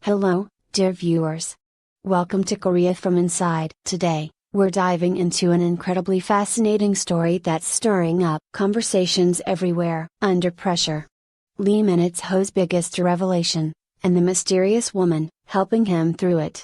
Hello, dear viewers. Welcome to Korea from Inside. Today, we're diving into an incredibly fascinating story that's stirring up conversations everywhere. Under Pressure. Lee Min-ho's biggest revelation, and the mysterious woman helping him through it.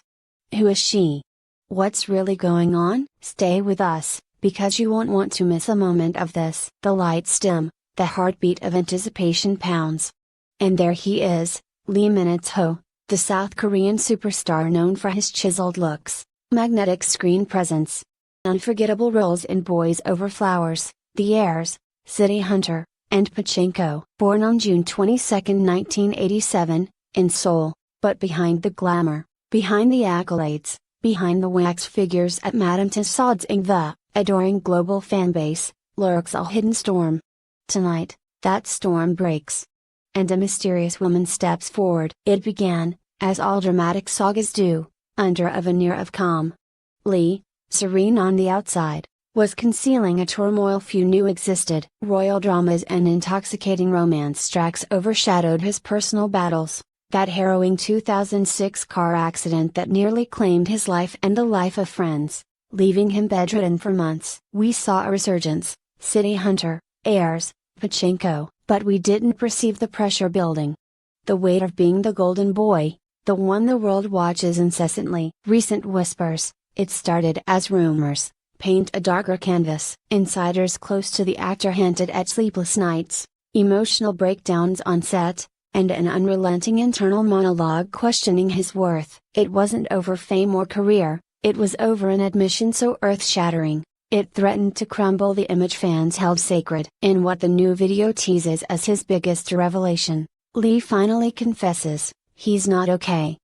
Who is she? What's really going on? Stay with us, because you won't want to miss a moment of this. The lights dim, the heartbeat of anticipation pounds. And there he is, Lee Min-ho, the South Korean superstar known for his chiseled looks, magnetic screen presence, unforgettable roles in Boys Over Flowers, The Heirs, City Hunter, and Pachinko. Born on June 22, 1987, in Seoul, but behind the glamour, behind the accolades, behind the wax figures at Madame Tussauds and the adoring global fanbase, lurks a hidden storm. Tonight, that storm breaks, and a mysterious woman steps forward. It began, as all dramatic sagas do, under a veneer of calm. Lee, serene on the outside, was concealing a turmoil few knew existed. Royal dramas and intoxicating romance tracks overshadowed his personal battles, that harrowing 2006 car accident that nearly claimed his life and the life of friends, leaving him bedridden for months. We saw a resurgence, City Hunter, Heirs, Pachinko, but we didn't perceive the pressure building. The weight of being the golden boy, the one the world watches incessantly. Recent whispers, it started as rumors, paint a darker canvas. Insiders close to the actor hinted at sleepless nights, emotional breakdowns on set, and an unrelenting internal monologue questioning his worth. It wasn't over fame or career, it was over an admission so earth-shattering, it threatened to crumble the image fans held sacred. In what the new video teases as his biggest revelation, Lee finally confesses, he's not okay.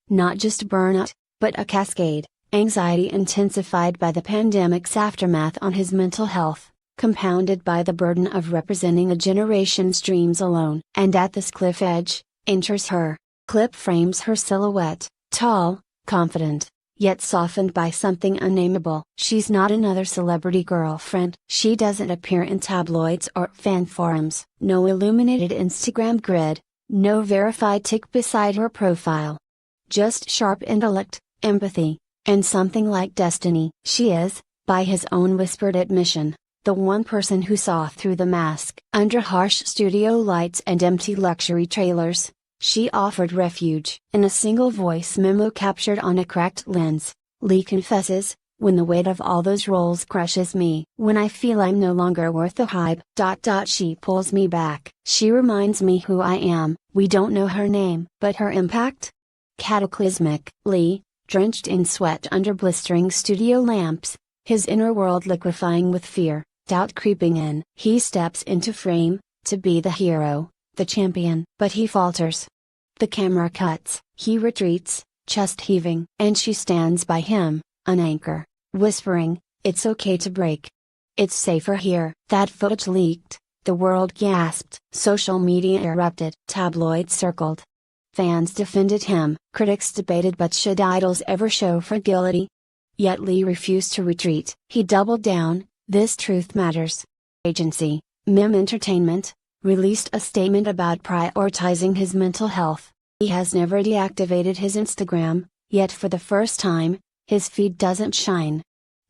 Not just burnout, but a cascade, anxiety intensified by the pandemic's aftermath on his mental health, compounded by the burden of representing a generation's dreams alone. And at this cliff edge, enters her. Clip frames her silhouette, tall, confident, yet softened by something unnameable. She's not another celebrity girlfriend. She doesn't appear in tabloids or fan forums. No illuminated Instagram grid, no verified tick beside her profile. Just sharp intellect, empathy, and something like destiny. She is, by his own whispered admission, the one person who saw through the mask. Under harsh studio lights and empty luxury trailers, she offered refuge. In a single voice memo captured on a cracked lens, Lee confesses, when the weight of all those roles crushes me, when I feel I'm no longer worth the hype. She pulls me back. She reminds me who I am. We don't know her name, but her impact? Cataclysmic. Lee, drenched in sweat under blistering studio lamps, his inner world liquefying with fear, doubt creeping in. He steps into frame, to be the hero, the champion. But he falters. The camera cuts, he retreats, chest heaving. And she stands by him, an anchor, whispering, it's okay to break. It's safer here. That footage leaked, the world gasped. Social media erupted. Tabloids circled. Fans defended him. Critics debated, but should idols ever show fragility? Yet Lee refused to retreat. He doubled down, this truth matters. Agency, Mim Entertainment, released a statement about prioritizing his mental health. He has never deactivated his Instagram, yet for the first time, his feed doesn't shine.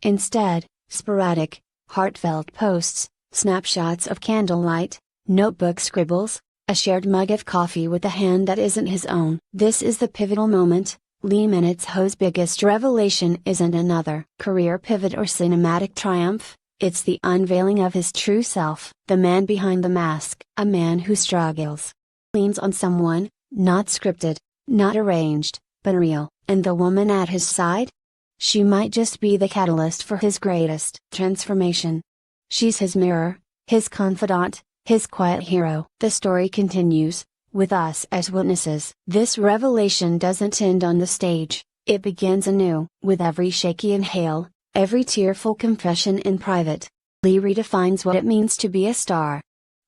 Instead, sporadic, heartfelt posts, snapshots of candlelight, notebook scribbles, a shared mug of coffee with a hand that isn't his own. This is the pivotal moment. Lee Min-ho's biggest revelation isn't another career pivot or cinematic triumph. It's the unveiling of his true self. The man behind the mask. A man who struggles. Leans on someone, not scripted, not arranged, but real. And the woman at his side? She might just be the catalyst for his greatest transformation. She's his mirror, his confidant, his quiet hero. The story continues, with us as witnesses. This revelation doesn't end on the stage, it begins anew. With every shaky inhale, every tearful confession in private, Lee redefines what it means to be a star.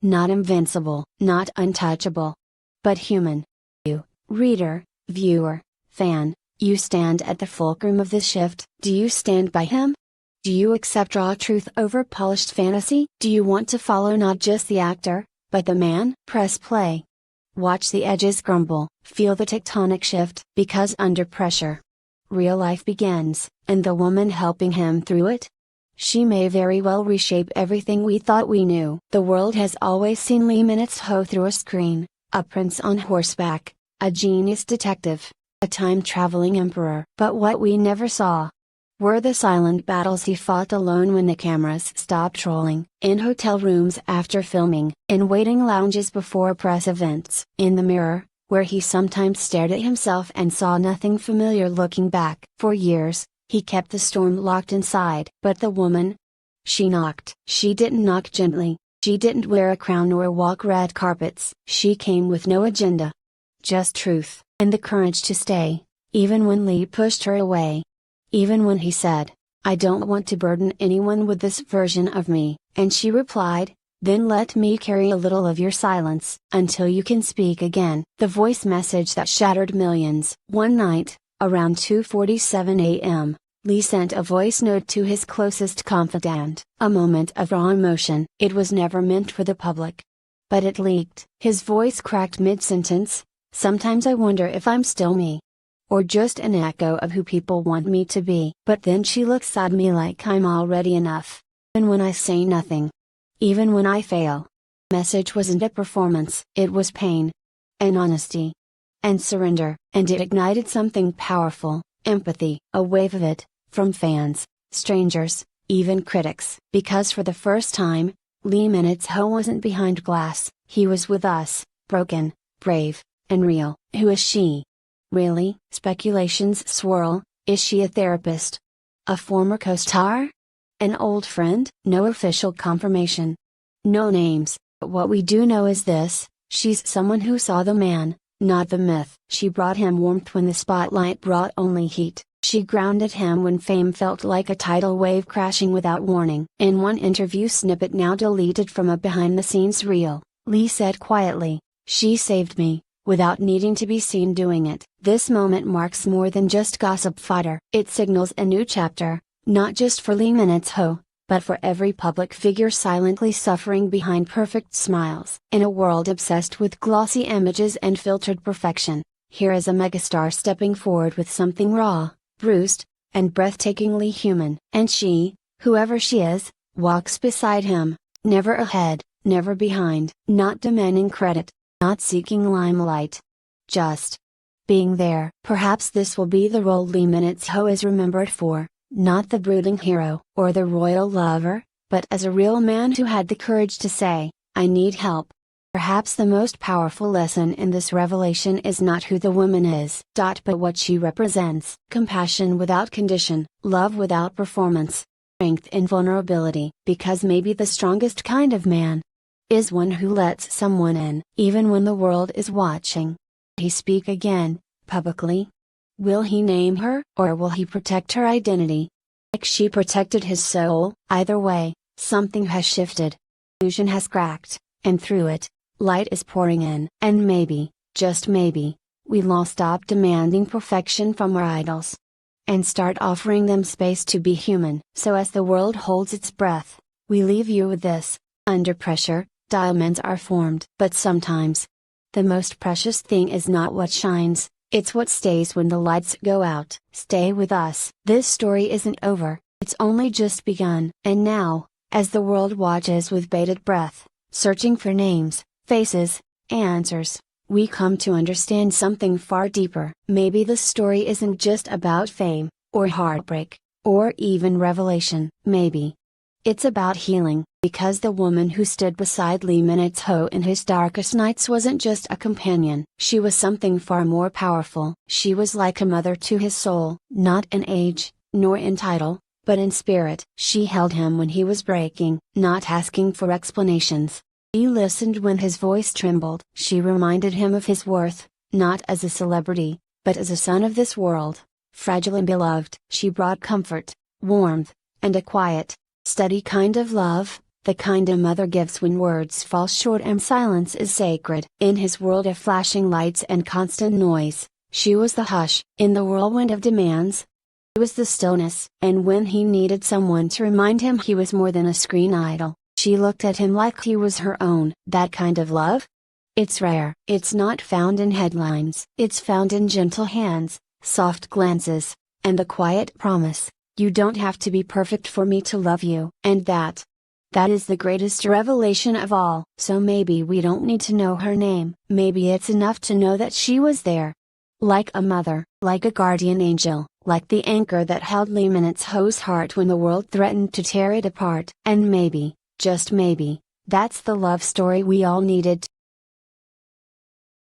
Not invincible, not untouchable, but human. You, reader, viewer, fan, you stand at the fulcrum of this shift. Do you stand by him? Do you accept raw truth over polished fantasy? Do you want to follow not just the actor, but the man? Press play. Watch the edges crumble, feel the tectonic shift, because under pressure, real life begins, and the woman helping him through it? She may very well reshape everything we thought we knew. The world has always seen Lee Minutes-ho through a screen, a prince on horseback, a genius detective, a time-traveling emperor. But what we never saw were the silent battles he fought alone when the cameras stopped rolling, in hotel rooms after filming, in waiting lounges before press events, in the mirror, where he sometimes stared at himself and saw nothing familiar looking back. For years, he kept the storm locked inside. But the woman? She knocked. She didn't knock gently, she didn't wear a crown or walk red carpets. She came with no agenda. Just truth, and the courage to stay, even when Lee pushed her away. Even when he said, "I don't want to burden anyone with this version of me," and she replied, "Then let me carry a little of your silence, until you can speak again." The voice message that shattered millions. One night, around 2:47 a.m., Lee sent a voice note to his closest confidant, a moment of raw emotion. It was never meant for the public. But it leaked. His voice cracked mid-sentence, "Sometimes I wonder if I'm still me. Or just an echo of who people want me to be. But then she looks at me like I'm already enough. And when I say nothing, even when I fail." Message wasn't a performance. It was pain. And honesty. And surrender. And it ignited something powerful, empathy. A wave of it, from fans, strangers, even critics. Because for the first time, Lee Minutes-ho wasn't behind glass. He was with us, broken, brave, and real. Who is she? Really? Speculations swirl. Is she a therapist? A former co-star? An old friend? No official confirmation. No names. But what we do know is this: she's someone who saw the man, not the myth. She brought him warmth when the spotlight brought only heat. She grounded him when fame felt like a tidal wave crashing without warning. In one interview snippet now deleted from a behind-the-scenes reel, Lee said quietly, "She saved me, without needing to be seen doing it." This moment marks more than just gossip fodder. It signals a new chapter, not just for Lee Minutes-ho, but for every public figure silently suffering behind perfect smiles. In a world obsessed with glossy images and filtered perfection, here is a megastar stepping forward with something raw, bruised, and breathtakingly human. And she, whoever she is, walks beside him, never ahead, never behind, not demanding credit, not seeking limelight. Just being there. Perhaps this will be the role Lee Minutes-ho is remembered for, not the brooding hero, or the royal lover, but as a real man who had the courage to say, "I need help." Perhaps the most powerful lesson in this revelation is not who the woman is, but what she represents. Compassion without condition, love without performance, strength in vulnerability. Because maybe the strongest kind of man is one who lets someone in, even when the world is watching. He speak again, publicly? Will he name her, or will he protect her identity? Like she protected his soul? Either way, something has shifted. Illusion has cracked, and through it, light is pouring in. And maybe, just maybe, we'll all stop demanding perfection from our idols, and start offering them space to be human. So as the world holds its breath, we leave you with this: under pressure, diamonds are formed. But sometimes, the most precious thing is not what shines, it's what stays when the lights go out. Stay with us. This story isn't over, it's only just begun. And now, as the world watches with bated breath, searching for names, faces, answers, we come to understand something far deeper. Maybe the story isn't just about fame, or heartbreak, or even revelation. Maybe it's about healing, because the woman who stood beside Lee Minutes-ho in his darkest nights wasn't just a companion. She was something far more powerful. She was like a mother to his soul, not in age, nor in title, but in spirit. She held him when he was breaking, not asking for explanations. He listened when his voice trembled. She reminded him of his worth, not as a celebrity, but as a son of this world, fragile and beloved. She brought comfort, warmth, and a quiet, steady kind of love, the kind a mother gives when words fall short and silence is sacred. In his world of flashing lights and constant noise, she was the hush. In the whirlwind of demands, she was the stillness. And when he needed someone to remind him he was more than a screen idol, she looked at him like he was her own. That kind of love? It's rare. It's not found in headlines. It's found in gentle hands, soft glances, and the quiet promise, you don't have to be perfect for me to love you. And that is the greatest revelation of all. So maybe we don't need to know her name. Maybe it's enough to know that she was there. Like a mother, like a guardian angel, like the anchor that held Lee Minet's Ho's heart when the world threatened to tear it apart. And maybe, just maybe, that's the love story we all needed.